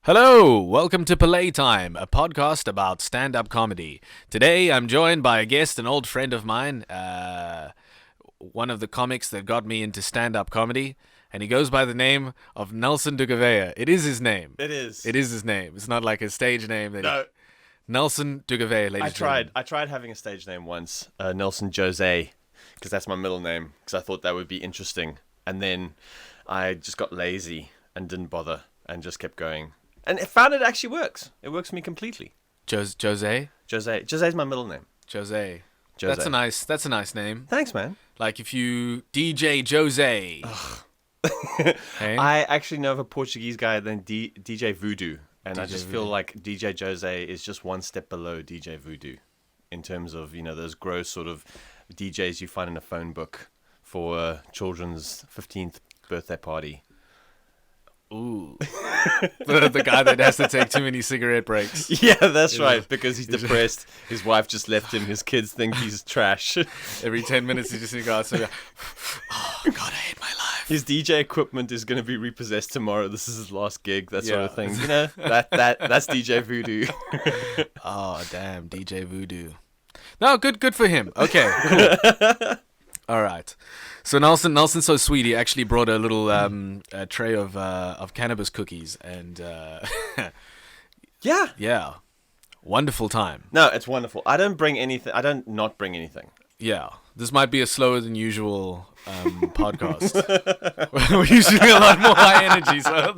Hello, welcome to Pillay Time, a podcast about stand-up comedy. Today I'm joined by a guest, an old friend of mine, one of the comics that got me into stand-up comedy, and he goes by the name of Nelson Gouveia. It is his name. It is. It is his name. It's not like a stage name. No. Nelson Gouveia, ladies and gentlemen. I tried having a stage name once, Nelson Jose, because that's my middle name, because I thought that would be interesting. And then I just got lazy and didn't bother and just kept going. And I found it actually works. It works for me completely. Jose? Jose. Jose's my middle name. Jose. Jose. That's a nice name. Thanks, man. Like if you DJ Jose. Hey? I actually know of a Portuguese guy named DJ Voodoo. And DJ I just Voodoo. feel like DJ Jose is just one step below DJ Voodoo in terms of, those gross sort of DJs you find in a phone book for a children's 15th birthday party. Ooh. the guy that has to take too many cigarette breaks. Yeah, that's right. Because he's depressed. His wife just left him. His kids think he's trash. Every 10 minutes he just needs to go outside and go, oh, God, I hate my life. His DJ equipment is going to be repossessed tomorrow. This is his last gig, that sort of thing. Yeah. That's DJ Voodoo. Oh, damn, DJ Voodoo. No, good for him. Okay, cool. All right. So Nelson's so sweet. He actually brought a little a tray of cannabis cookies, and Yeah. wonderful time. No, it's wonderful. I don't bring anything. I don't not bring anything. Yeah, this might be a slower than usual podcast. We're usually a lot more high energy, so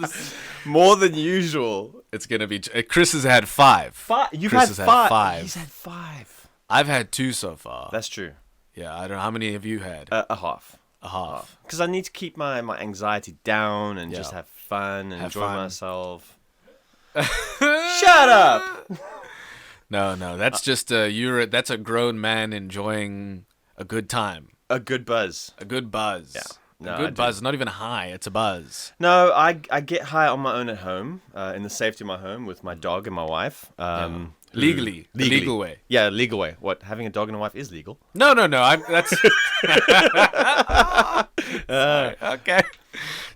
More than usual. it's gonna be. Chris has had five. You've Chris had has five. He's had five. I've had two so far. That's true. Yeah, I don't know how many have you had. A half. A half. Because I need to keep my anxiety down and Yeah. just have fun and Have enjoy fun. myself. Shut up! No, that's just that's a grown man enjoying a good time, A good buzz. a good buzz. Yeah. No, a I good do. buzz, not even high. It's a buzz. No, I get high on my own at home, in the safety of my home with my dog and my wife. Legally, the legal way. Yeah, legal way. What, having a dog and a wife is legal? No. That's Sorry, okay.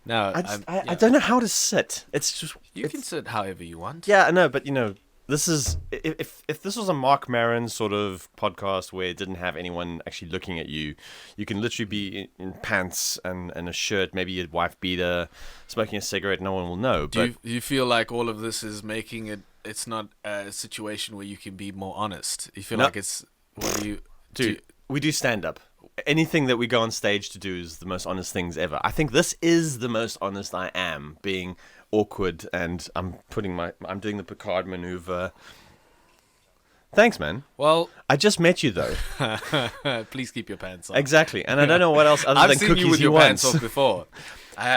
No, I don't know how to sit. It's just You can sit however you want. yeah, I know, but this is if this was a Mark Maron sort of podcast where it didn't have anyone actually looking at you, you can literally be in pants and a shirt, maybe your wife beater, smoking a cigarette. No one will know. Do you feel like all of this is making it? It's not a situation where you can be more honest. You feel No. like it's what do you? Dude, we do stand up. Anything that we go on stage to do is the most honest things ever. I think this is the most honest I am, being awkward, and I'm doing the Picard maneuver. Thanks, man. Well, I just met you though. please keep your pants on. Exactly, and I don't know what else other I've than seen cookies you with he your wants. pants off before.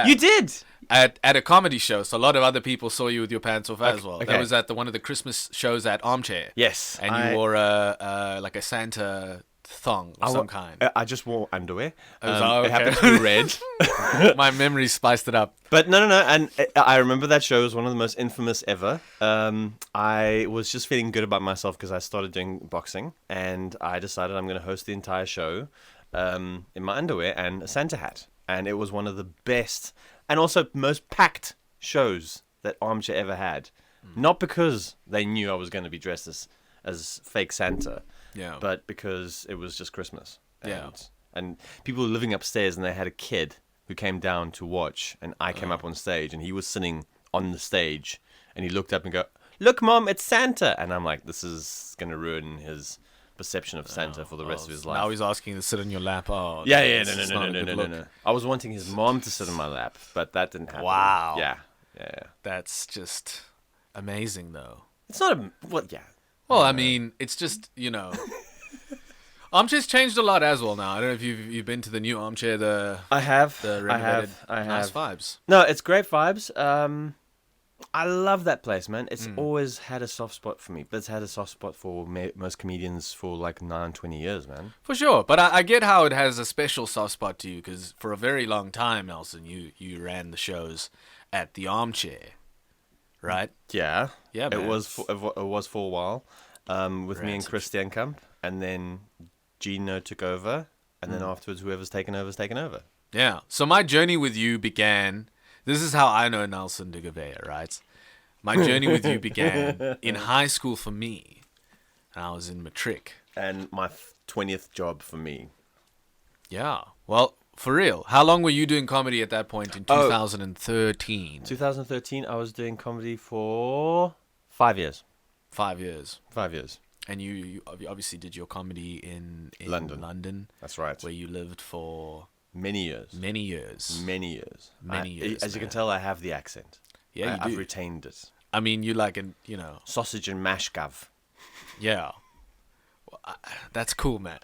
You did. At a comedy show, so a lot of other people saw you with your pants off as well. okay. That was at one of the Christmas shows at Armchair. Yes, And you wore like a Santa thong of some kind. I just wore underwear. Oh, It okay. happened to be red. My memory spiced it up. But no. And I remember that show was one of the most infamous ever. I was just feeling good about myself because I started doing boxing. And I decided I'm going to host the entire show in my underwear and a Santa hat. And it was one of the best and also most packed shows that Armchair ever had. Not because they knew I was going to be dressed as fake Santa. Yeah. But because it was just Christmas. Yeah. And people were living upstairs and they had a kid who came down to watch, and I came up on stage and he was sitting on the stage and he looked up and go, "Look, Mom, it's Santa." And I'm like, this is going to ruin his perception of Santa for the rest of his life. Now he's asking to sit on your lap. Oh, Yeah, this is no, not a good look. no. I was wanting his mom to sit on my lap, but that didn't happen. Wow. Yeah. That's just amazing, though. It's not yeah. Well, I mean, it's just, Armchair's changed a lot as well now. I don't know if you've been to the new Armchair, I have. the renovated, I have. nice vibes. No, it's great vibes. I love that place, man. It's always had a soft spot for me, but it's had a soft spot for most comedians for like 20 years, man. For sure, but I get how it has a special soft spot to you because for a very long time, Nelson, you ran the shows at the Armchair, right? Yeah, Yeah, It man. was for a while, with me and Rats. Chris Stenkamp, and then Gino took over, and then afterwards, whoever's taken over's taken over. Yeah. So my journey with you began. This is how I know Nelson de Gouveia, right? My journey with you began in high school for me, and I was in matric. And my 20th job for me. Yeah. Well, for real, how long were you doing comedy at that point in 2013? 2013, I was doing comedy for 5 years. 5 years. 5 years. And you obviously did your comedy in London. That's right. Where you lived for many years. Many years. Many years. Many years. As you can tell, I have the accent. Yeah, you do. I've retained it. I mean, you like an, Sausage and mash, Gav. Yeah. Well, that's cool, man.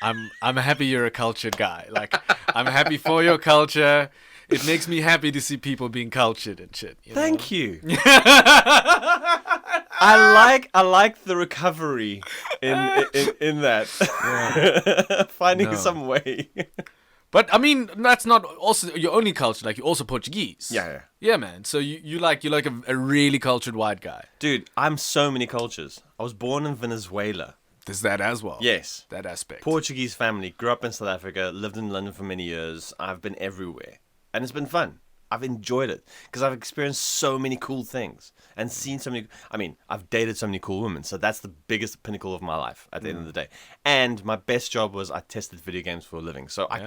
I'm happy you're a cultured guy. Like, I'm happy for your culture. It makes me happy to see people being cultured and shit. Thank you. I like the recovery in that. Yeah. Finding some way. But I mean, that's not also your only culture. Like, you're also Portuguese. Yeah. Yeah, man. So you're like a really cultured white guy. Dude, I'm so many cultures. I was born in Venezuela. There's that as well. Yes. That aspect. Portuguese family. Grew up in South Africa. Lived in London for many years. I've been everywhere. And it's been fun. I've enjoyed it. Because I've experienced so many cool things. And seen so many... I mean, I've dated so many cool women. So that's the biggest pinnacle of my life at the end of the day. And my best job was I tested video games for a living. So I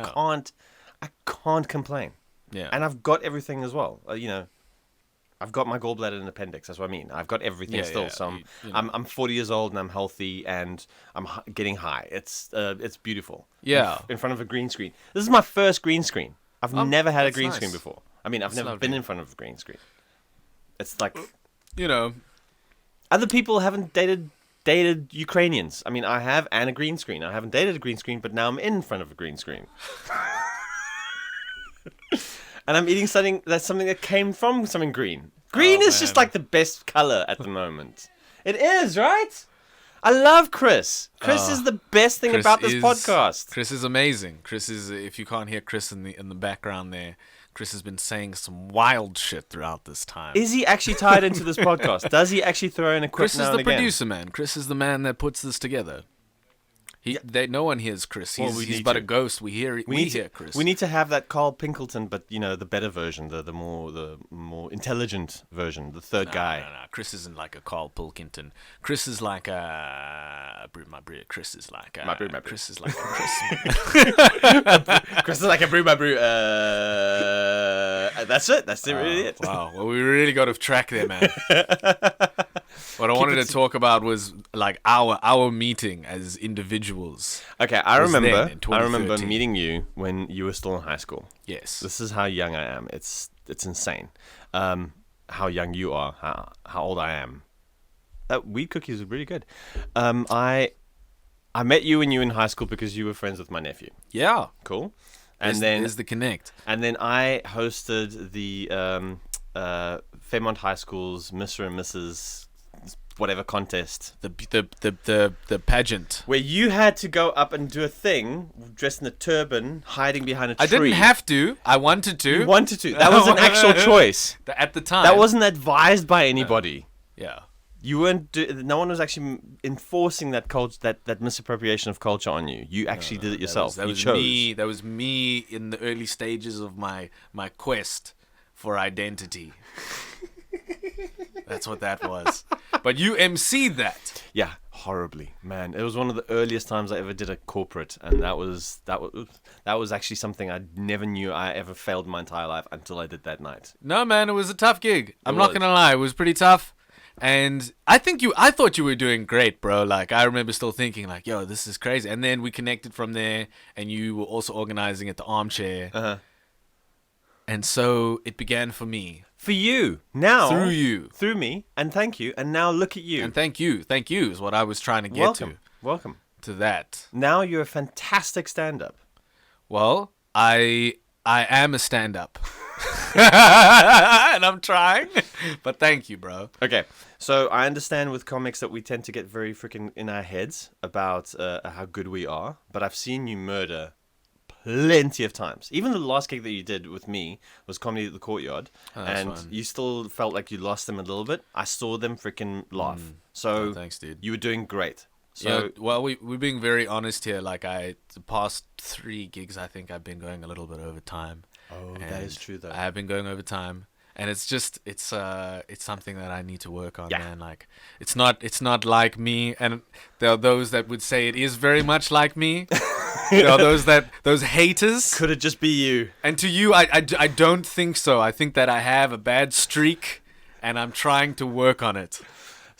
can't complain. Yeah. And I've got everything as well. I've got my gallbladder and appendix. That's what I mean. I've got everything still. Yeah. So I'm 40 years old and I'm healthy and I'm getting high. It's beautiful. Yeah. In front of a green screen. This is my first green screen. I've never had a green screen before. I mean, I've never been in front of a green screen. It's like, other people haven't dated Ukrainians. I mean, I have, and a green screen. I haven't dated a green screen, but now I'm in front of a green screen. And I'm eating something that came from something green. Green is just like the best color at the moment. It is, right? I love Chris. Chris is the best thing about this podcast. Chris is amazing. Chris is, if you can't hear Chris in the background there, Chris has been saying some wild shit throughout this time. Is he actually tied into this podcast? Does he actually throw in a quick Chris is the producer, man. Chris is the man that puts this together. No one hears Chris. He's but a ghost. We hear Chris. We need to have that Carl Pinkleton, but the better version, the more intelligent version, the third guy. No. Chris isn't like a Carl Pilkington. Chris is like a my brew. Chris is like a my brew. Chris is like a Chris. Chris is like a brew, my brew. That's it. That's really it. Wow. Well, we really got off track there, man. What I wanted to talk about was like our meeting as individuals. Okay, I remember meeting you when you were still in high school. Yes. This is how young I am. It's insane. How young you are. How old I am. That weed cookies are really good. I met you when you were in high school because you were friends with my nephew. Yeah. Cool. And there's the connect. And then I hosted the Fairmont High School's Mr. and Mrs. whatever contest. The pageant. Where you had to go up and do a thing, dressed in a turban, hiding behind a tree. I didn't have to. I wanted to. You wanted to. That was an actual choice. At the time. That wasn't advised by anybody. Yeah. You weren't. No one was actually enforcing that culture, that misappropriation of culture on you. You actually did it yourself. That was me. That was me in the early stages of my quest for identity. That's what that was. But you emceed that. Yeah, horribly, man. It was one of the earliest times I ever did a corporate, and that was actually something I never knew I ever failed my entire life until I did that night. No, man, it was a tough gig. I'm not gonna lie, it was pretty tough. And I thought you were doing great, bro. Like, I remember still thinking, like, yo, this is crazy. And then we connected from there, and you were also organizing at the Armchair. Uh-huh. And so it began for me. For you. Now. Through you. Through me. And thank you. And now look at you. And thank you. Thank you is what I was trying to get to. Welcome. To that. Now you're a fantastic stand-up. Well, I am a stand-up. And I'm trying. But thank you, bro. Okay. So I understand with comics that we tend to get very freaking in our heads about how good we are. But I've seen you murder plenty of times. Even the last gig that you did with me was Comedy at the Courtyard. And fun. You still felt like you lost them a little bit. I saw them freaking laugh. So thanks, dude. You were doing great. So yeah, well, we're being very honest here. Like, the past 3 gigs, I think I've been going a little bit over time. Oh, that is true, though. I have been going over time. And it's something that I need to work on, Yeah. man. Like, it's not like me, and there are those that would say it is very much like me. There are those haters. Could it just be you? And to you, I don't think so. I think that I have a bad streak, and I'm trying to work on it.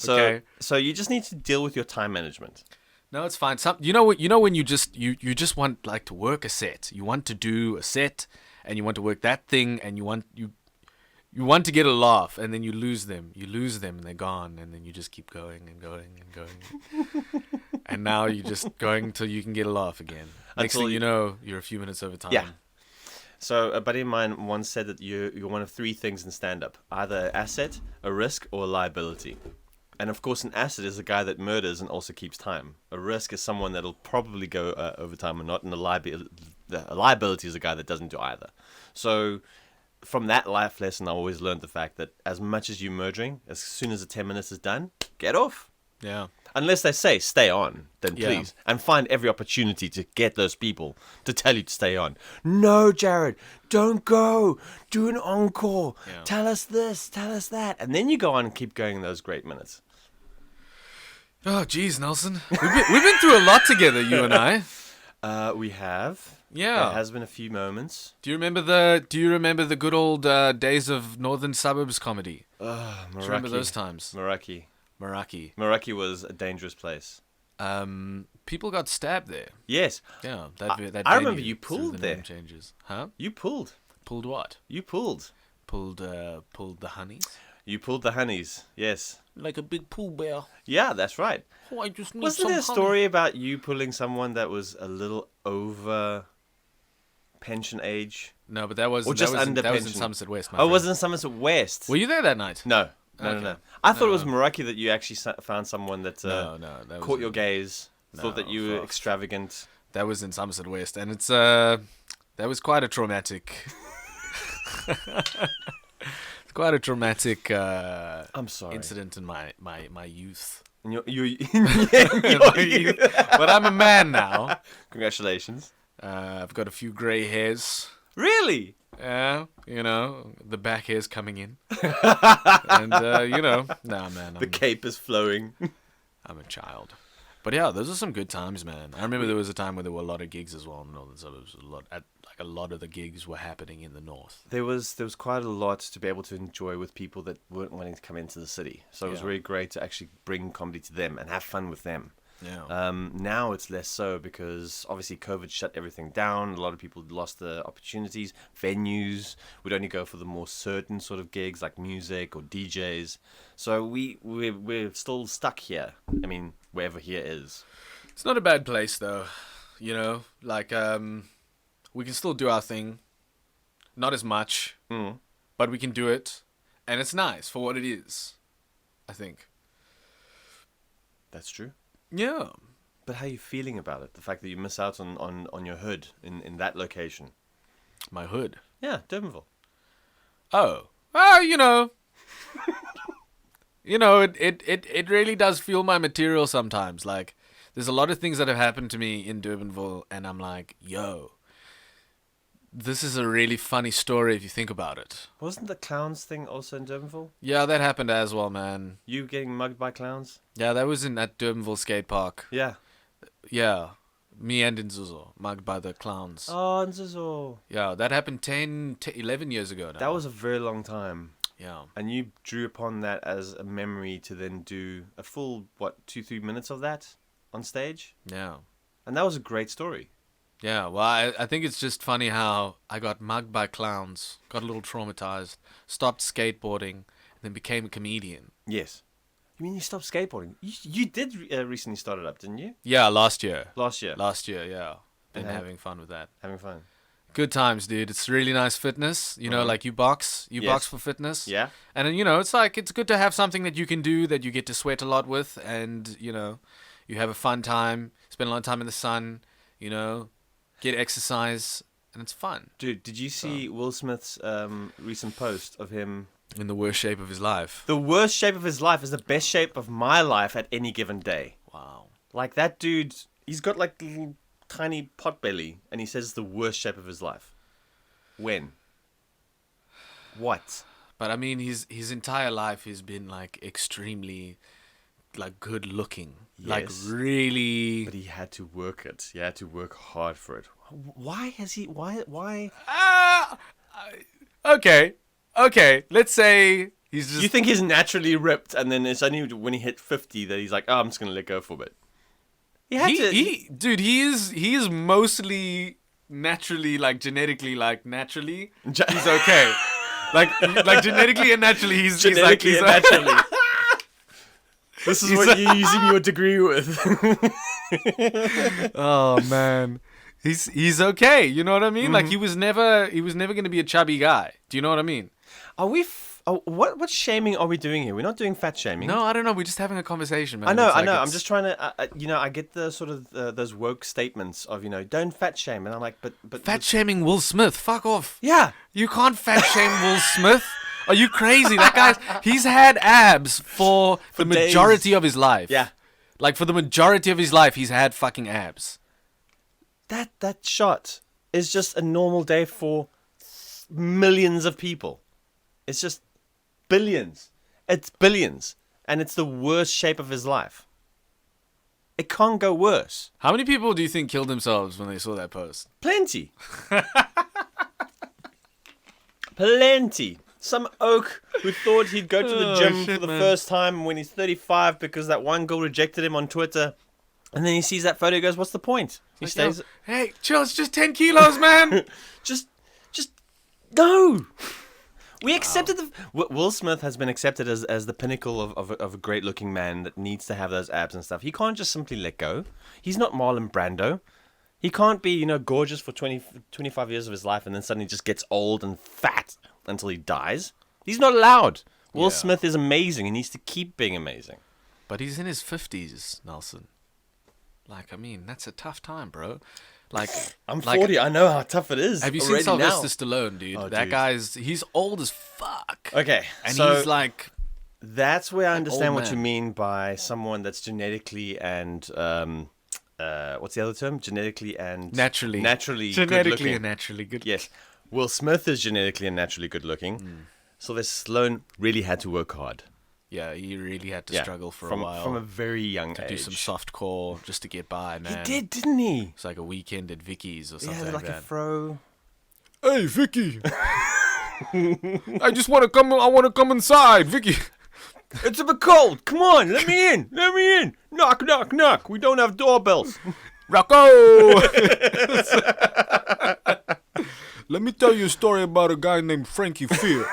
Okay? So you just need to deal with your time management. No, it's fine. You know when you just want like to work a set. You want to do a set, and you want to work that thing, and you want to get a laugh, and then you lose them. You lose them, and they're gone, and then you just keep going and going and going. And now you're just going till you can get a laugh again. Next thing you know, you're a few minutes over time. Yeah. So a buddy of mine once said that you're one of three things in stand-up: either an asset, a risk, or a liability. And of course, an asset is a guy that murders and also keeps time. A risk is someone that'll probably go over time or not, and a liability is a guy that doesn't do either. So from that life lesson, I always learned the fact that as much as you're murdering, as soon as the 10 minutes is done, get off. Yeah. Unless they say stay on, then Yeah. please. And find every opportunity to get those people to tell you to stay on. No, Jared, don't go. Do an encore. Yeah. Tell us this, tell us that. And then you go on and keep going in those great minutes. Oh, geez, Nelson. We've been through a lot together, you and I. We have. Yeah. There has been a few moments. Do you remember the good old days of Northern Suburbs comedy? Do you remember those times? Meraki. Meraki. Meraki was a dangerous place. People got stabbed there. Yes. Yeah. I remember you through pulled the there. name changes. Huh? You pulled. Pulled what? You pulled. Pulled the honeys? You pulled the honeys. Yes. Like a big pool bear. Yeah, that's right. Oh, I just need Wasn't some there a honey. story about you pulling someone that was a little over pension age? No, but that was Or just under that was in pension. Somerset West. My Oh, friend. was it in Somerset West? Were you there that night? No. Okay. No. I thought No, it was no. Meraki that you actually found someone that, No, that caught was your gaze, thought No, that you were fuck. extravagant. That was in Somerset West, and it's that was quite a traumatic. It's quite a traumatic I'm sorry. incident in my youth. In your My youth. But I'm a man now. Congratulations. I've got a few grey hairs. Really? Yeah, the back hair's coming in, and nah, man, The cape is flowing. I'm a child. But yeah, those are some good times, man. I remember there was a time where there were a lot of gigs as well in the northern suburbs. A lot of the gigs were happening in the north. There was quite a lot to be able to enjoy with people that weren't wanting to come into the city. So it was Yeah. really great to actually bring comedy to them and have fun with them. Yeah. Now it's less so because obviously COVID shut everything down. A lot of people lost the opportunities. Venues would only go for the more certain sort of gigs like music or DJs. So we're still stuck here. I mean, wherever here is. It's not a bad place though, like we can still do our thing, not as much, but we can do it, and it's nice for what it is, I think. That's true. Yeah. But how are you feeling about it? The fact that you miss out on your hood in that location. My hood. Yeah, Durbanville. Oh, it really does fuel my material sometimes. Like, there's a lot of things that have happened to me in Durbanville, and I'm like, yo, this is a really funny story if you think about it. Wasn't the clowns thing also in Durbanville? Yeah, that happened as well, man. You getting mugged by clowns? Yeah, that was in at Durbanville skate park. Yeah. Yeah, me and Nzuzo, mugged by the clowns. Oh, Nzuzo. Yeah, that happened 11 years ago now. That was a very long time. Yeah. And you drew upon that as a memory to then do a full, 2-3 minutes of that on stage? Yeah. And that was a great story. Yeah, well, I think it's just funny how I got mugged by clowns, got a little traumatized, stopped skateboarding, and then became a comedian. Yes. You mean you stopped skateboarding? You did recently start it up, didn't you? Yeah, last year. Last year. Yeah. Been And having fun with that. Having fun. Good times, dude. It's really nice fitness. Like you box. You Yes. box for fitness. Yeah. And then, it's good to have something that you can do that you get to sweat a lot with, and, you have a fun time, spend a lot of time in the sun, get exercise, and it's fun. Dude, did you see Will Smith's recent post of him? In the worst shape of his life. The worst shape of his life is the best shape of my life at any given day. Wow. Like that dude, he's got like little tiny pot belly, and he says it's the worst shape of his life. When? What? But I mean, his entire life has been like extremely, like good looking, like Yes. really. But he had to work it. He had to work hard for it. Why has he? Why? Ah, okay. Let's say he's just. Do you think he's naturally ripped, and then it's only when he hit 50 that he's like, "Oh, I'm just gonna let go for a bit." He had to. Dude, he is mostly naturally, like genetically, like naturally, he's okay. like genetically and naturally, he's Genetically and naturally. This is what you're using your degree with. Oh man, he's okay. You know what I mean? Like he was never gonna be a chubby guy. Do you know what I mean? Are we? What shaming are we doing here? We're not doing fat shaming. No, I don't know. We're just having a conversation, man. I know. It's like I'm just trying to. I get the sort of those woke statements of don't fat shame, and I'm like, but fat shaming Will Smith. Fuck off. Yeah. You can't fat shame Will Smith. Are you crazy? That he's had abs for the days. majority of his life. Yeah. Like for the majority of his life, he's had fucking abs. That shot is just a normal day for millions of people. It's just billions. It's billions. And it's the worst shape of his life. It can't go worse. How many people do you think killed themselves when they saw that post? Plenty. Plenty. Some oak who thought he'd go to the gym for the first time when he's 35 because that one girl rejected him on Twitter. And then he sees that photo and goes, what's the point? He stays... Hey, chill, it's just 10 kilos, man. Just no. We accepted Will Smith has been accepted as the pinnacle of a great looking man that needs to have those abs and stuff. He can't just simply let go. He's not Marlon Brando. He can't be, gorgeous for 25 years of his life and then suddenly just gets old and fat until he dies. He's not allowed. Will Smith is amazing. He needs to keep being amazing. But he's in his 50s, Nelson. Like, I mean, that's a tough time, bro. Like, I'm 40. I know how tough it is. Have you seen Sylvester Stallone, dude? That guy's, he's old as fuck. Okay. And so he's like... That's where I understand what you mean by someone that's genetically and... what's the other term? Genetically and... Naturally good-looking. and naturally good. Yes. Will Smith is genetically and naturally good looking. Sylvester Stallone really had to work hard. Yeah, he really had to struggle for a while. From a very young age. To do some softcore just to get by, man. He did, didn't he? It's like a weekend at Vicky's or something like like a that. fro. Hey, Vicky. I want to come inside, Vicky. It's a bit cold. Come on, let me in. Let me in. Knock, knock, knock. We don't have doorbells. Rocco! Let me tell you a story about a guy named Frankie Fear.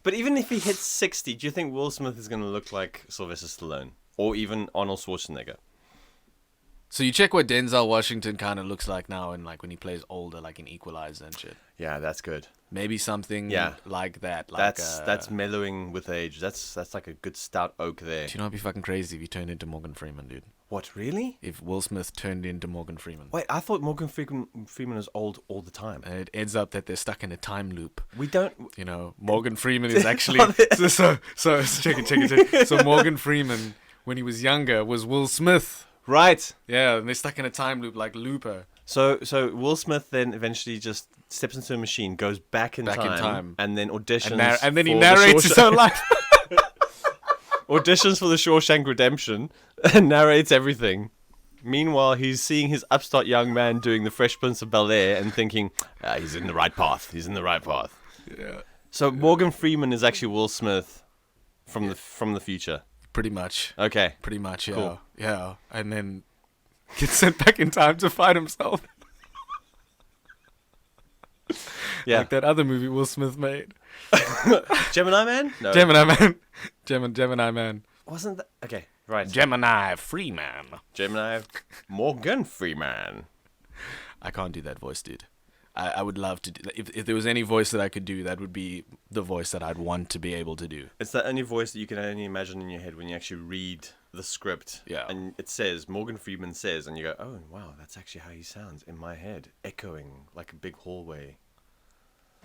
But even if he hits 60, do you think Will Smith is going to look like Sylvester Stallone? Or even Arnold Schwarzenegger? So you check what Denzel Washington kind of looks like now and like when he plays older, like in Equalizer and shit. Yeah, that's good. Maybe something like that. Like that's mellowing with age. That's like a good stout oak there. Do you know it'd be fucking crazy if he turned into Morgan Freeman, dude? What, really? If Will Smith turned into Morgan Freeman. Wait, I thought Morgan Freeman was old all the time. And it ends up that they're stuck in a time loop. We don't... Morgan Freeman is actually... so check it. So Morgan Freeman, when he was younger, was Will Smith. Right. Yeah, and they're stuck in a time loop like Looper. So Will Smith then eventually just steps into a machine, goes back in time, and then auditions and then he narrates his own life. Auditions for the Shawshank Redemption and narrates everything. Meanwhile, he's seeing his upstart young man doing the Fresh Prince of Bel-Air and thinking, he's in the right path. He's in the right path. Yeah. So Morgan Freeman is actually Will Smith from the future. Pretty much. Okay. Pretty much, yeah. Cool. Yeah. And then gets sent back in time to fight himself. Yeah. Like that other movie Will Smith made. Gemini Man? No. Gemini Man. Gemini Man. Wasn't that... Okay, right. Gemini Freeman. Gemini Morgan Freeman. I can't do that voice, dude. I would love to do that. If there was any voice that I could do, that would be the voice that I'd want to be able to do. It's the only voice that you can only imagine in your head when you actually read the script. Yeah. And it says, Morgan Freeman says, and you go, oh, wow, that's actually how he sounds in my head, echoing like a big hallway.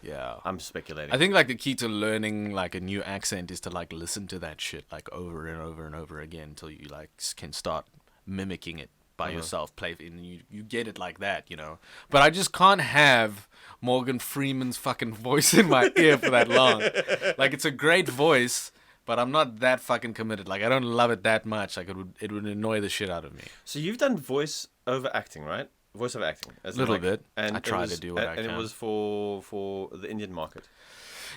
Yeah. I'm speculating. I think like the key to learning like a new accent is to like listen to that shit like over and over and over again until you like can start mimicking it. by yourself, play, and you get it like that, you know. But I just can't have Morgan Freeman's fucking voice in my ear for that long. Like, it's a great voice, but I'm not that fucking committed. Like, I don't love it that much. Like, it would annoy the shit out of me. So you've done voice over acting, right? Voice over acting, A little bit. And I try to do what I can. And it was for the Indian market.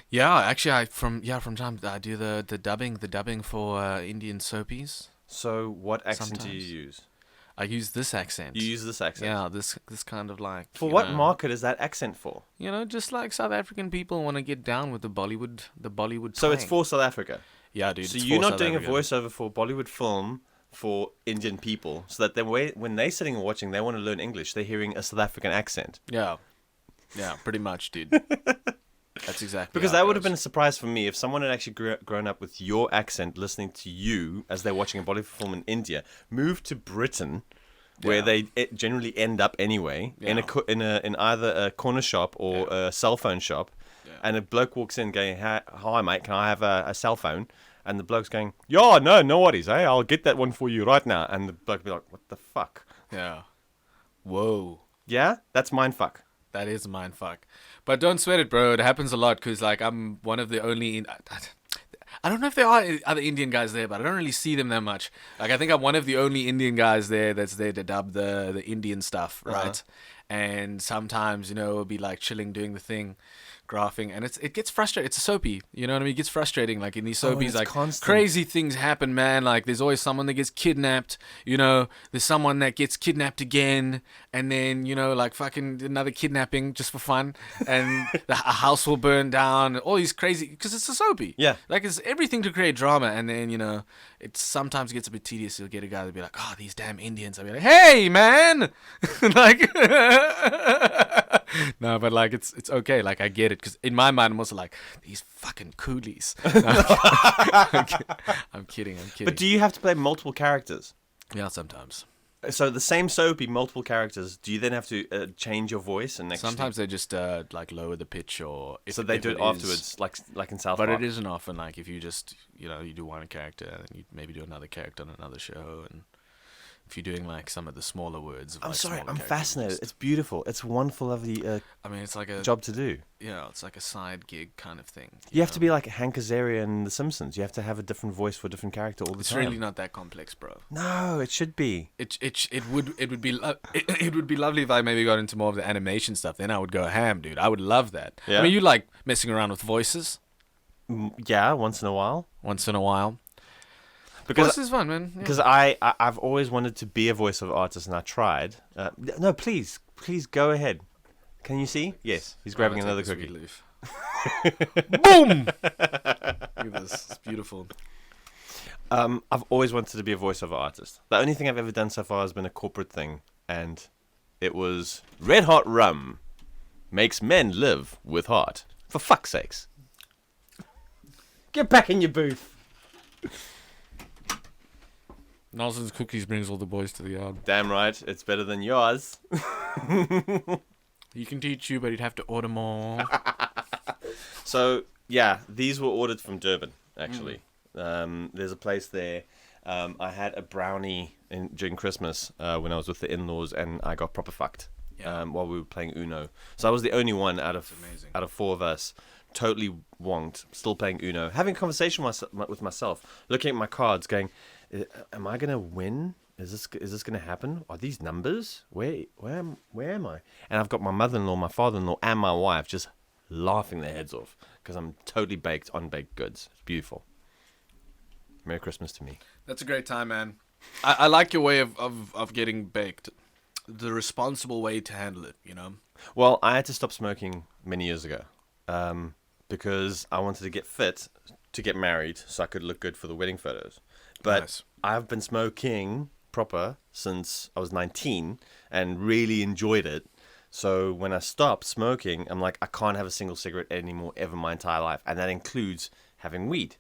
Yeah, actually, from time I do the dubbing for Indian soapies. So what accent do Sometimes. you use? I use this accent. You use this accent. Yeah, this kind of like. For you what know, market is that accent for? You know, just like South African people want to get down with the Bollywood. So it's twang. for South Africa. Yeah, dude. So it's you're for not South doing Africa. a voiceover for Bollywood film for Indian people, so that when they're sitting and watching, they want to learn English. They're hearing a South African accent. Yeah, pretty much, dude. That's exactly Because how that it would have goes. been a surprise for me if someone had actually grown up with your accent, listening to you as they're watching a Bollywood film in India, moved to Britain, where Yeah. they generally end up anyway, in either a corner shop or a cell phone shop, and a bloke walks in going, "Hi mate, can I have a cell phone?" And the bloke's going, "Yeah, no worries, I'll get that one for you right now." And the bloke will be like, "What the fuck?" Yeah. Whoa. Yeah, that's mindfuck. That is mindfuck. But don't sweat it, bro. It happens a lot because, like, I'm one of the only... I don't know if there are other Indian guys there, but I don't really see them that much. Like, I think I'm one of the only Indian guys there that's there to dub the Indian stuff, right? And sometimes, you know, we'll be, like, chilling, doing the thing, graphing, and it gets frustrating. It's a soapy, you know what I mean? It gets frustrating. Like, in these soapies, it's like, constant. crazy things happen, man. Like, there's always someone that gets kidnapped, you know? There's someone that gets kidnapped again, and then, you know, like, fucking another kidnapping just for fun, and a house will burn down, all these crazy... Because it's a soapy. Yeah. Like, it's everything to create drama, and then, you know, it sometimes gets a bit tedious. You'll get a guy that'll be like, "Oh, these damn Indians." I'll be like, "Hey, man!" Like... No, but, like, it's okay. Like, I get it. Because in my mind, I'm also like, these fucking coolies. I'm kidding. But do you have to play multiple characters? Yeah, sometimes. So the same soapy, multiple characters. Do you then have to change your voice and actually... Sometimes they just, like, lower the pitch or... So they do it afterwards, like in South Park. But it isn't often, like, if you just, you know, you do one character, and you maybe do another character on another show, and if you're doing, like, some of the smaller words... Of, I'm like, sorry, smaller I'm characters, fascinated. just- It's beautiful. It's wonderful, lovely I mean, it's like a... job to do. Yeah, it's like a side gig kind of thing. You have know? to be like Hank Azaria in The Simpsons. You have to have a different voice for a different character all the It's time. really not that complex, bro. No, it should be. It would be it would be lovely if I maybe got into more of the animation stuff. Then I would go ham, dude. I would love that. Yeah. I mean, you like messing around with voices Yeah, once in a while. once in a while. Because Voice is fun, man. Yeah. because I've always wanted to be a voiceover artist, and I tried. No, please go ahead. Can you see? Yes, he's grabbing I'm another gonna take cookie. this sweet leaf. Boom! Look at this. It's beautiful. I've always wanted to be a voiceover artist. The only thing I've ever done so far has been a corporate thing, and it was Red Hot Rum makes men live with heart. For fuck's sakes. Get back in your booth. Nelson's Cookies brings all the boys to the yard. Damn right, it's better than yours. He can teach you, but he'd have to order more. So, yeah, these were ordered from Durban, actually. There's a place there. I had a brownie during Christmas when I was with the in-laws, and I got proper fucked while we were playing Uno. So I was the only one out of four of us, totally wonked, still playing Uno, having a conversation with myself, looking at my cards, going, "Am I gonna win? Is this gonna happen? Are these numbers? Where am I?" And I've got my mother-in-law, my father-in-law, and my wife just laughing their heads off because I'm totally baked on baked goods. It's beautiful. Merry Christmas to me. That's a great time, man. I like your way of getting baked. The responsible way to handle it, you know? Well, I had to stop smoking many years ago because I wanted to get fit to get married so I could look good for the wedding photos. But Nice. I've been smoking proper since I was 19 and really enjoyed it. So when I stopped smoking, I'm like, I can't have a single cigarette anymore ever my entire life. And that includes having weed.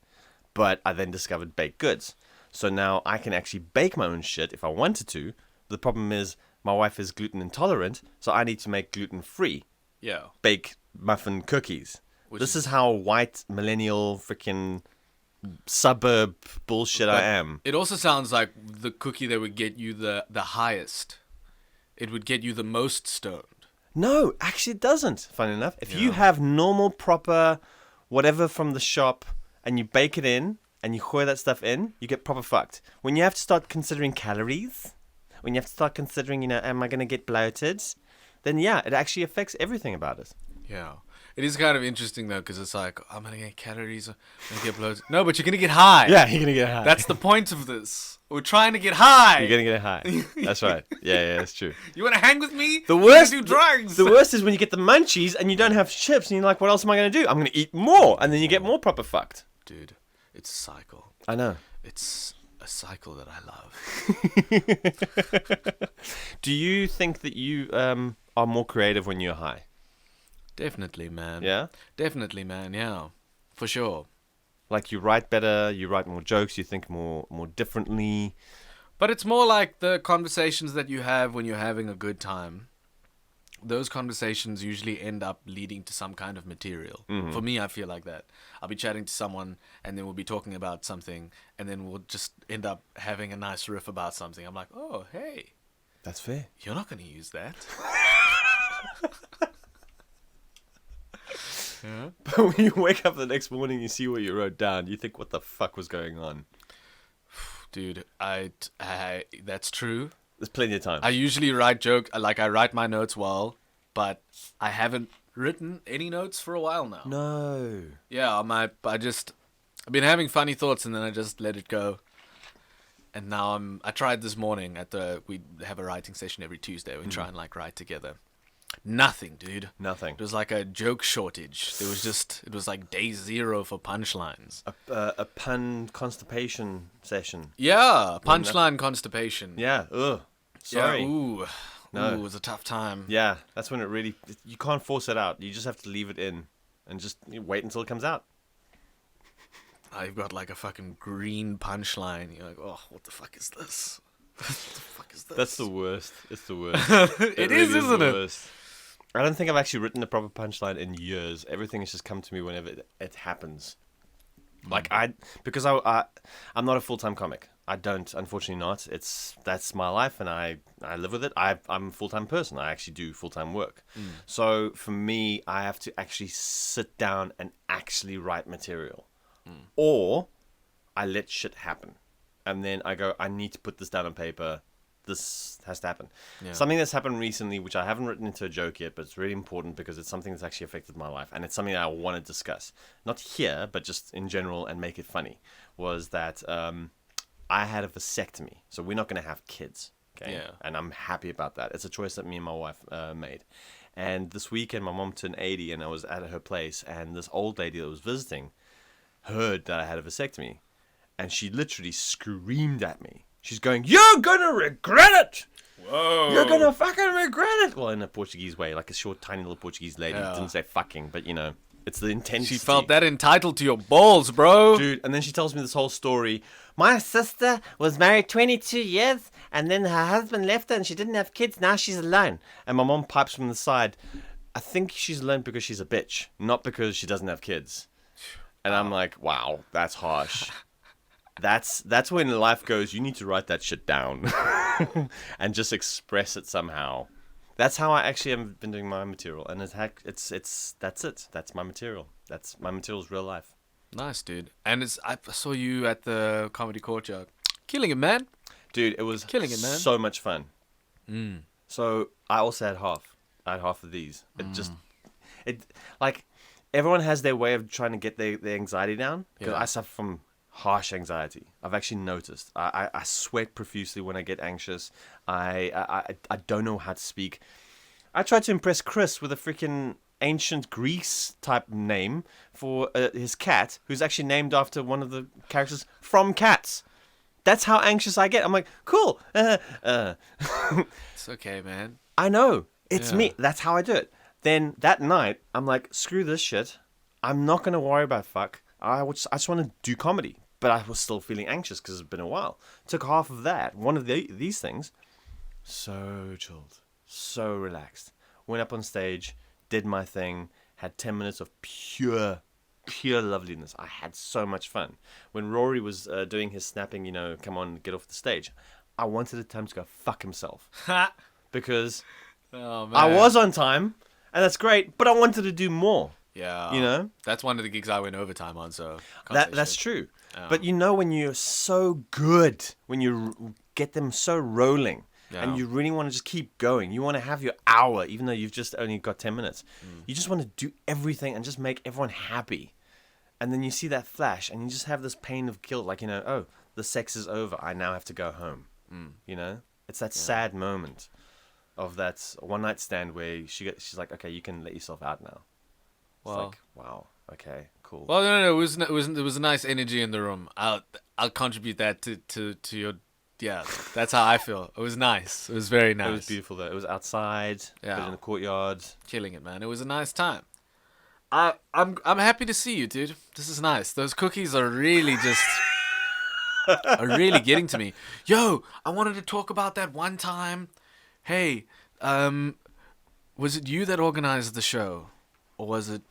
But I then discovered baked goods. So now I can actually bake my own shit if I wanted to. The problem is my wife is gluten intolerant, so I need to make gluten-free Yeah. bake muffin cookies. This is how white millennial freaking suburb bullshit I am. It also sounds like the cookie that would get you the highest. It would get you the most stoned. No, actually it doesn't, funny enough. If you Yeah. have normal, proper, whatever from the shop, and you bake it in, and you pour that stuff in, you get proper fucked. When you have to start considering calories, when you have to start considering, am I going to get bloated? Then yeah, it actually affects everything about it. Yeah. It is kind of interesting, though, because it's like, I'm going to get calories, I'm going to get bloated. No, but you're going to get high. Yeah, you're going to get high. That's the point of this. We're trying to get high. You're going to get high. That's right. Yeah, that's true. You want to hang with me? The We're worst, gonna do drugs. the worst is when you get the munchies and you don't have chips and you're like, what else am I going to do? I'm going to eat more. And then you get more proper fucked. Dude, it's a cycle. I know. It's a cycle that I love. Do you think that you are more creative when you're high? Definitely, man. Yeah? Definitely, man. Yeah. For sure. Like you write better, you write more jokes, you think more differently. But it's more like the conversations that you have when you're having a good time. Those conversations usually end up leading to some kind of material. Mm-hmm. For me, I feel like that. I'll be chatting to someone and then we'll be talking about something and then we'll just end up having a nice riff about something. I'm like, oh, hey, That's fair. you're not going to use that. Yeah. But when you wake up the next morning, you see what you wrote down, you think, what the fuck was going on? Dude, I that's true. There's plenty of time. I usually I write my notes well, but I haven't written any notes for a while now. No. Yeah, I've been having funny thoughts and then I just let it go. And now I tried this morning we have a writing session every Tuesday. We try and write together. Nothing, dude. Nothing. It was like a joke shortage. It was like day zero for punchlines. A pun constipation session. Yeah, punchline constipation. Yeah. Ugh. Sorry. Yeah, ooh. No. Ooh, it was a tough time. Yeah, that's when you can't force it out. You just have to leave it in and just wait until it comes out. I've got like a fucking green punchline. You're like, oh, what the fuck is this? What the fuck is this? That's the worst. It's the worst. It is, isn't the it? worst. I don't think I've actually written a proper punchline in years. Everything has just come to me whenever it happens. Because I'm not a full-time comic. I don't, unfortunately not. That's my life and I live with it. I'm a full-time person. I actually do full-time work. So for me, I have to actually sit down and actually write material. Or I let shit happen. And then I go, I need to put this down on paper. This has to happen. Yeah. Something that's happened recently, which I haven't written into a joke yet, but it's really important because it's something that's actually affected my life. And it's something that I want to discuss. Not here, but just in general and make it funny. Was that I had a vasectomy. So we're not going to have kids. Okay? Yeah. And I'm happy about that. It's a choice that me and my wife made. And this weekend, my mom turned 80 and I was at her place. And this old lady that was visiting heard that I had a vasectomy. And she literally screamed at me. She's going, "You're gonna regret it! Whoa. You're gonna fucking regret it!" Well, in a Portuguese way, like a short, tiny little Portuguese lady. Yeah. Didn't say fucking, but it's the intensity. She felt that entitled to your balls, bro. Dude, and then she tells me this whole story. My sister was married 22 years, and then her husband left her, and she didn't have kids. Now she's alone. And my mom pipes from the side, "I think she's alone because she's a bitch, not because she doesn't have kids." And I'm like, wow, that's harsh. That's when life goes, you need to write that shit down and just express it somehow. That's how I actually have been doing my material, and that's it. That's my material. That's my material's real life. Nice, dude. And I saw you at the Comedy Courtyard. Killing it, man. Dude, it was Killing it, man. so much fun. So I also had half. I had half of these. Everyone has their way of trying to get their anxiety down. Because Yeah. I suffer from harsh anxiety. I've actually noticed. I sweat profusely when I get anxious. I don't know how to speak. I tried to impress Chris with a freaking ancient Greece type name for his cat, who's actually named after one of the characters from Cats. That's how anxious I get. I'm like, cool. It's okay, man. I know. It's Yeah. me. That's how I do it. Then that night, I'm like, screw this shit. I'm not going to worry about fuck. I just want to do comedy. But I was still feeling anxious because it's been a while. Took half of that, one of these things. So chilled. So relaxed. Went up on stage, did my thing, had 10 minutes of pure pure loveliness. I had so much fun. When Rory was doing his snapping, come on, get off the stage, I wanted Tim to go fuck himself. Because Oh, man. I was on time, and that's great, but I wanted to do more. Yeah. That's one of the gigs I went overtime on, so... That's true. But when you're so good, when you get them so rolling, and you really want to just keep going, you want to have your hour, even though you've just only got 10 minutes. You just want to do everything and just make everyone happy. And then you see that flash, and you just have this pain of guilt, like, oh, the sex is over, I now have to go home. It's that sad moment of that one-night stand where she's like, okay, you can let yourself out now. It's like, wow, okay, cool. Well, no, it was a nice energy in the room. I'll contribute that to your... Yeah, that's how I feel. It was nice. It was very nice. It was beautiful though. It was outside, in the courtyard. Killing it, man. It was a nice time. I'm happy to see you, dude. This is nice. Those cookies are really just are really getting to me. Yo, I wanted to talk about that one time. Hey, was it you that organized the show? Or was it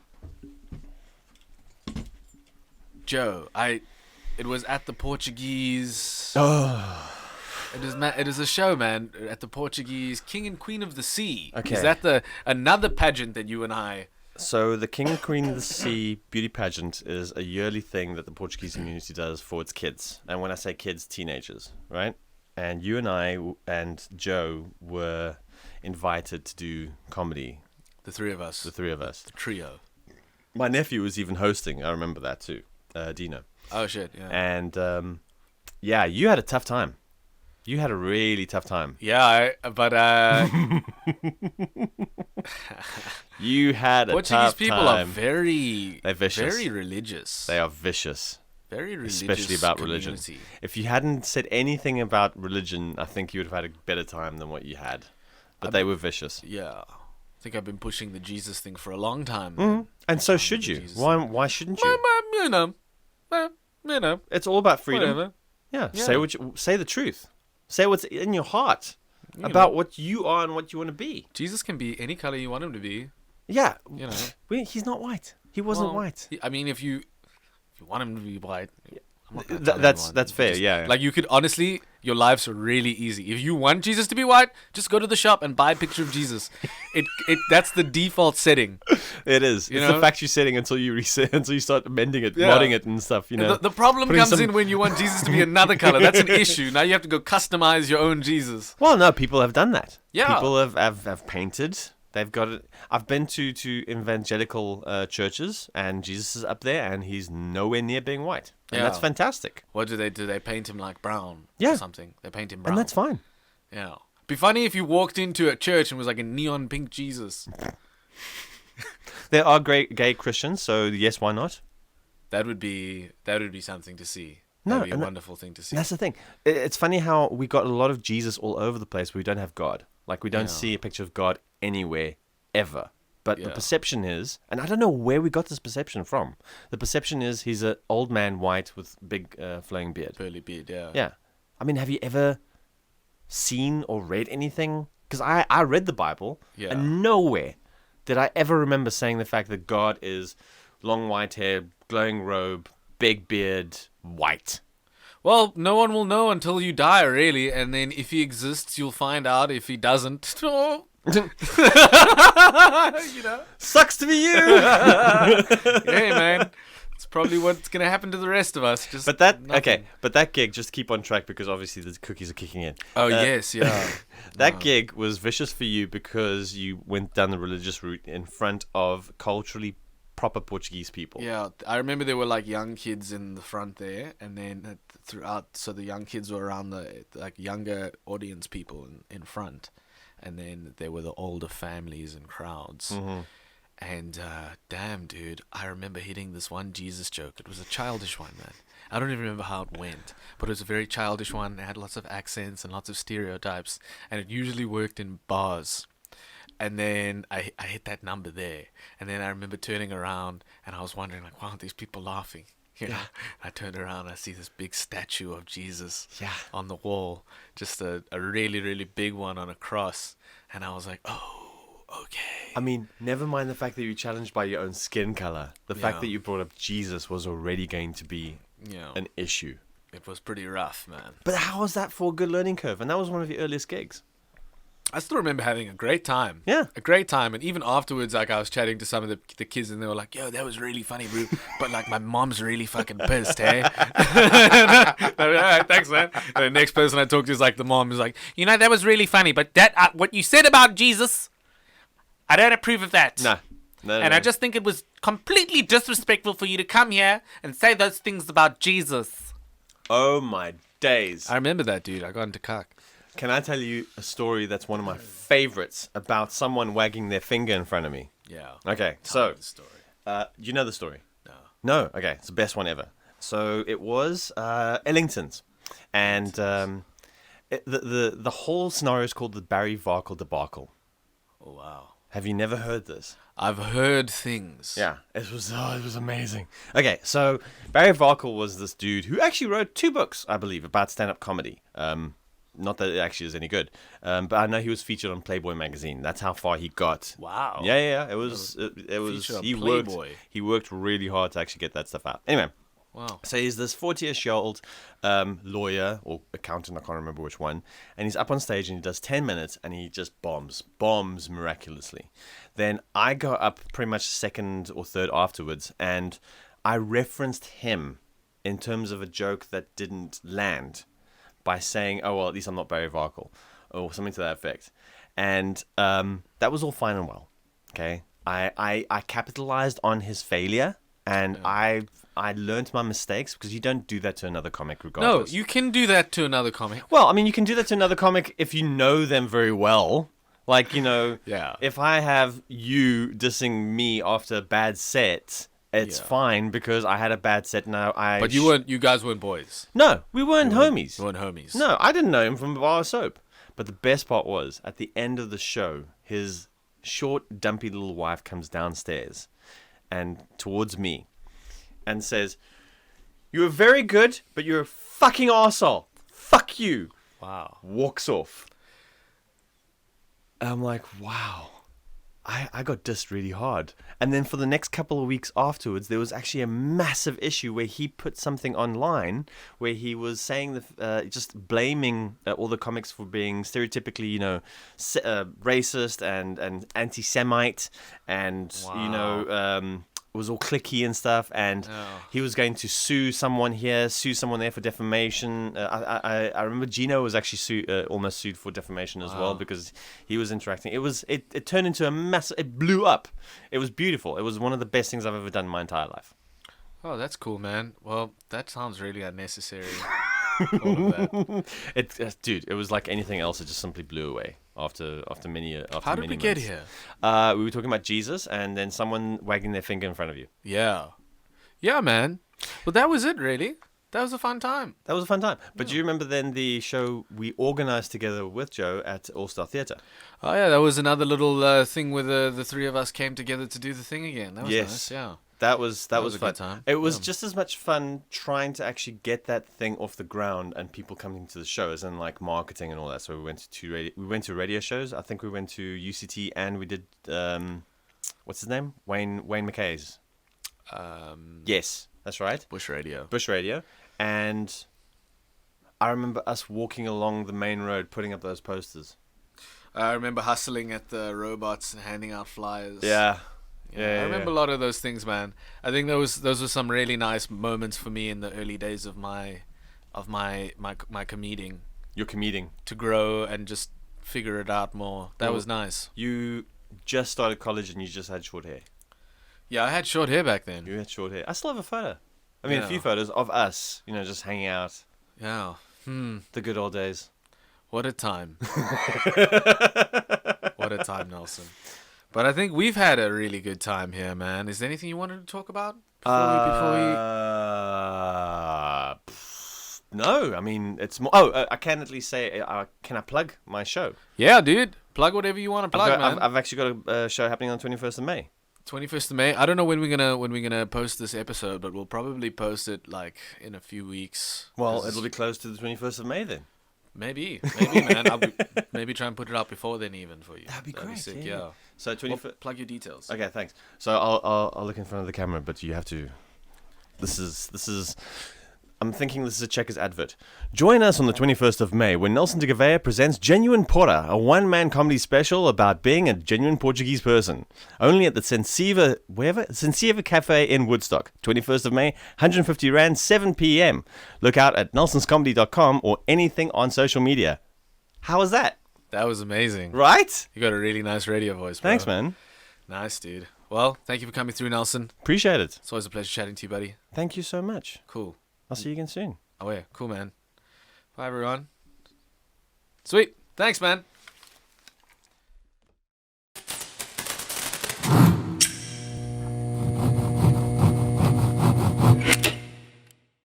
Joe? It was at the Portuguese. Oh. It is a show, man, at the Portuguese King and Queen of the Sea. Okay. Is that another pageant that you and I... So the King and Queen of the Sea beauty pageant is a yearly thing that the Portuguese community does for its kids. And when I say kids, teenagers, right? And you and I and Joe were invited to do comedy. The three of us. The three of us. The trio. My nephew was even hosting. I remember that too. Dino. Oh, shit, yeah. And, you had a tough time. You had a really tough time. Yeah, but you had a Portuguese tough people time. are they're vicious. very religious. They are vicious. Very religious. Especially about community. religion. If you hadn't said anything about religion, I think you would have had a better time than what you had. But they were vicious. Yeah. I think I've been pushing the Jesus thing for a long time. Mm-hmm. And so should you. Why shouldn't you? It's all about freedom. Whatever. Yeah. Say the truth. Say what's in your heart about what you are and what you want to be. Jesus can be any color you want him to be. Yeah. He's not white. He wasn't white. If you want him to be white, I'm not gonna tell that's fair. Just, yeah. Like you could honestly, your lives are really easy. If you want Jesus to be white, just go to the shop and buy a picture of Jesus. That's the default setting. It is. It's the factory setting until you start amending it, modding it and stuff. The problem comes in when you want Jesus to be another color. That's an issue. Now you have to go customize your own Jesus. Well, no, people have done that. Yeah. People have painted. They've got it. I've been to evangelical churches, and Jesus is up there, and he's nowhere near being white. And that's fantastic. What do? They paint him like brown or something? They paint him brown. And that's fine. Yeah. Be funny if you walked into a church and was like a neon pink Jesus. There are great gay Christians, so yes, why not? That would be something to see. No, that would be a wonderful thing to see. That's the thing. It's funny how we got a lot of Jesus all over the place, but we don't have God. Like, we don't see a picture of God anywhere, ever. But the perception is, and I don't know where we got this perception from. The perception is he's an old man, white, with big flowing beard. Curly beard, yeah. Yeah. I mean, have you ever seen or read anything? Because I read the Bible, and nowhere did I ever remember saying the fact that God is long white hair, glowing robe, big beard, white. Well, no one will know until you die, really. And then if he exists, you'll find out. If he doesn't, Sucks to be you. Hey, man. It's probably what's going to happen to the rest of us. But that gig, just keep on track because obviously the cookies are kicking in. Oh, yes, yeah. That gig was vicious for you because you went down the religious route in front of culturally proper Portuguese people. Yeah, I remember there were like young kids in the front there, and then throughout, so the young kids were around the like younger audience people in front, and then there were the older families and crowds. Mm-hmm. And damn, dude, I remember hitting this one Jesus joke. It was a childish one, man. I don't even remember how it went, but it was a very childish one. It had lots of accents and lots of stereotypes, and it usually worked in bars. And then I hit that number there. And then I remember turning around and I was wondering, like, why aren't these people laughing? You know? I turned around and I see this big statue of Jesus on the wall. Just a really, really big one on a cross. And I was like, oh, Okay. I mean, never mind the fact that you're challenged by your own skin color. The fact Yeah. that you brought up Jesus was already going to be Yeah. an issue. It was pretty rough, man. But how was that for a good learning curve? And that was one of your earliest gigs. I still remember having a great time. Yeah. A great time. And even afterwards, like, I was chatting to some of the kids and they were like, yo, that was really funny, bro. But, like, my mom's really fucking pissed, hey? All right, thanks, man. And the next person I talked to is, like, the mom is like, you know, that was really funny. But that what you said about Jesus, I don't approve of that. No. And I just think it was completely disrespectful for you to come here and say those things about Jesus. Oh, my days. I remember that, dude. I got into cuck. Can I tell you a story that's one of my favorites about someone wagging their finger in front of me? Yeah. Okay, Tell so, me the story. you know the story? No. No? Okay, it's the best one ever. So it was Ellington's. And the whole scenario is called the Barry Varkle debacle. Oh, wow. Have you never heard this? I've heard things. Yeah, it was amazing. Okay, so Barry Varkle was this dude who actually wrote 2 books, I believe, about stand-up comedy. Not that it actually is any good, but I know he was featured on Playboy magazine. That's how far he got. Wow. Yeah. It was. Featured on He Playboy. worked. He worked really hard to actually get that stuff out. Anyway. Wow. So he's this 40-year-old lawyer or accountant, I can't remember which one, and he's up on stage and he does 10 minutes and he just bombs miraculously. Then I go up pretty much second or third afterwards and I referenced him in terms of a joke that didn't land by saying, oh, well, at least I'm not Barry Varkle or something to that effect. And that was all fine and well. Okay. I capitalized on his failure and I learned my mistakes because you don't do that to another comic No, regardless. you can do that to another comic. Well, I mean, you can do that to another comic if you know them very well. Like, you know, Yeah. if I have you dissing me after a bad set, it's Yeah. fine because I had a bad set now. But you guys weren't boys. No, we weren't homies. You weren't homies. No, I didn't know him from a bar of soap. But the best part was, at the end of the show, his short, dumpy little wife comes downstairs and towards me and says, "You were very good, but you're a fucking arsehole. Fuck you." Wow. Walks off. I'm like, wow. I got dissed really hard. And then for the next couple of weeks afterwards, there was actually a massive issue where he put something online where he was saying, just blaming all the comics for being stereotypically, you know, racist and anti-Semite and, you know, it was all cliquey and stuff, and he was going to sue someone here, sue someone there for defamation. I remember Gino was actually almost sued for defamation as well because he was interacting. It turned into a mess. It blew up. It was beautiful. It was one of the best things I've ever done in my entire life. Oh, that's cool, man. Well, that sounds really unnecessary. All of that. Dude, it was like anything else. It just simply blew away after many How did we get here? We were talking about Jesus and then someone wagging their finger in front of you. Yeah. Yeah, man. Well, that was it, really. That was a fun time. That was a fun time. But do you remember then the show we organized together with Joe at All-Star Theatre? Oh, yeah, that was another little thing where the three of us came together to do the thing again. That was Yes. nice, yeah. That was a fun. good time. It was just as much fun trying to actually get that thing off the ground and people coming to the shows and like marketing and all that. So we went to radio shows. I think we went to UCT and we did what's his name? Wayne McKay's. Yes, that's right. Bush Radio. Bush Radio. And I remember us walking along the main road putting up those posters. I remember hustling at the robots and handing out flyers. Yeah. I remember a lot of those things, man. I think those were some really nice moments for me in the early days of my comeding. Your comeding. To grow and just figure it out more. That was nice. You just started college and you just had short hair. Yeah, I had short hair back then. You had short hair. I still have a photo. I mean, Yeah. a few photos of us, you know, just hanging out. Yeah. The good old days. What a time. What a time, Nelson. But I think we've had a really good time here, man. Is there anything you wanted to talk about before we... No, I mean, it's more... Oh, I can at least say, can I plug my show? Yeah, dude. Plug whatever you want to plug, man. I've actually got a show happening on the 21st of May. 21st of May. I don't know when we're gonna post this episode, but we'll probably post it like in a few weeks. Well, it'll be close to the 21st of May then. Maybe, man. Maybe try and put it out before then, even for you. That'd be great. Sick, yeah. yeah. So Well, plug your details. Okay, thanks. So I'll look in front of the camera, but you have to. This is. I'm thinking this is a Checkers advert. Join us on the 21st of May when Nelson de Gouveia presents Genuine Porter, a one-man comedy special about being a genuine Portuguese person. Only at the Sensiva Cafe in Woodstock. 21st of May, 150 Rand, 7 p.m. Look out at nelsonscomedy.com or anything on social media. How was that? That was amazing. Right? You got a really nice radio voice, bro. Thanks, man. Nice, dude. Well, thank you for coming through, Nelson. Appreciate it. It's always a pleasure chatting to you, buddy. Thank you so much. Cool. I'll see you again soon. Oh, yeah. Cool, man. Bye, everyone. Sweet. Thanks, man.